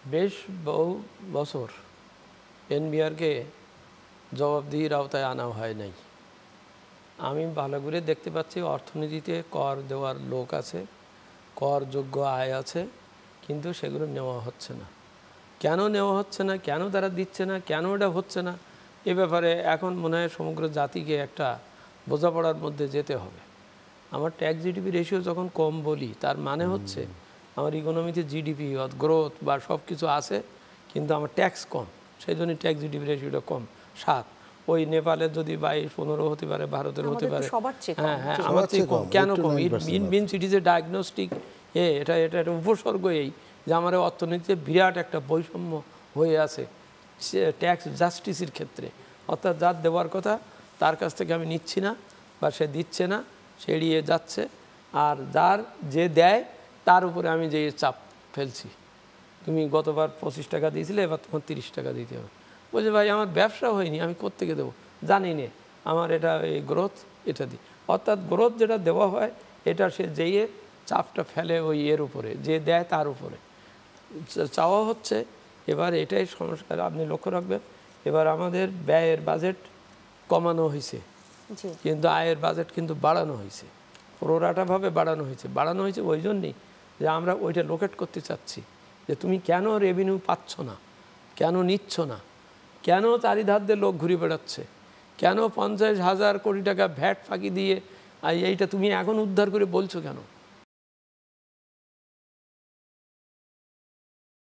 বেশ বহু বছর এনবিআরকে জবাবদিহির আওতায় আনা হয় নাই। আমি ভালো করে দেখতে পাচ্ছি অর্থনীতিতে কর দেওয়ার লোক আছে, করযোগ্য আয় আছে, কিন্তু সেগুলো নেওয়া হচ্ছে না। কেন নেওয়া হচ্ছে না, কেন তারা দিচ্ছে না, কেন এটা হচ্ছে না, এ ব্যাপারে এখন মনে হয় সমগ্র জাতিকে একটা বোঝাপড়ার মধ্যে যেতে হবে। আমার ট্যাক্স জিডিপি রেশিও যখন কম বলি, তার মানে হচ্ছে আমার ইকোনমিতে জিডিপি গ্রোথ বা সব কিছু আছে, কিন্তু আমার ট্যাক্স কম, সেই জন্য ট্যাক্স জিডিপি রেশিওটা কম 7। ওই নেপালের যদি 22-15 হতে পারে, ভারতের হতে পারে, হ্যাঁ হ্যাঁ আমার চেয়ে কম। কেন কম? Means it is a diagnostic. এটা এটা একটা উপসর্গ, এই যে আমার অর্থনীতিতে বিরাট একটা বৈষম্য হয়ে আছে ট্যাক্স জাস্টিসের ক্ষেত্রে। অর্থাৎ যার দেওয়ার কথা তার কাছ থেকে আমি নিচ্ছি না, বা সে দিচ্ছে না, সে এড়িয়ে যাচ্ছে, আর যে দেয় তার উপরে আমি যে চাপ ফেলছি। তুমি গতবার 25 টাকা দিয়েছিলে, এবার তোমার 30 টাকা দিতে হবে। বলছে ভাই আমার ব্যবসা হয়নি, আমি কোত্থেকে দেবো, জানি নে, আমার এটা এই গ্রোথ এটা দিই। অর্থাৎ গ্রোথ যেটা দেওয়া হয় এটা সে যেয়ে চাপটা ফেলে ওই এর উপরে, যে দেয় তার উপরে চাওয়া হচ্ছে। এবার এটাই সংস্কার, আপনি লক্ষ্য রাখবেন, এবার আমাদের ব্যয়ের বাজেট কমানো হয়েছে, কিন্তু আয়ের বাজেট কিন্তু বাড়ানো হয়েছে, প্রোরাটাভাবে বাড়ানো হয়েছে ওই জন্যই যে আমরা ওইটা লোকেট করতে চাচ্ছি, যে তুমি কেন রেভিনিউ পাচ্ছ না, কেন নিচ্ছ না, কেন চারিধার দিয়ে লোক ঘুরে বেড়াচ্ছে, কেন 50,000 কোটি টাকা ভ্যাট ফাঁকি দিয়ে এইটা তুমি এখন উদ্ধার করে বলছো কেন?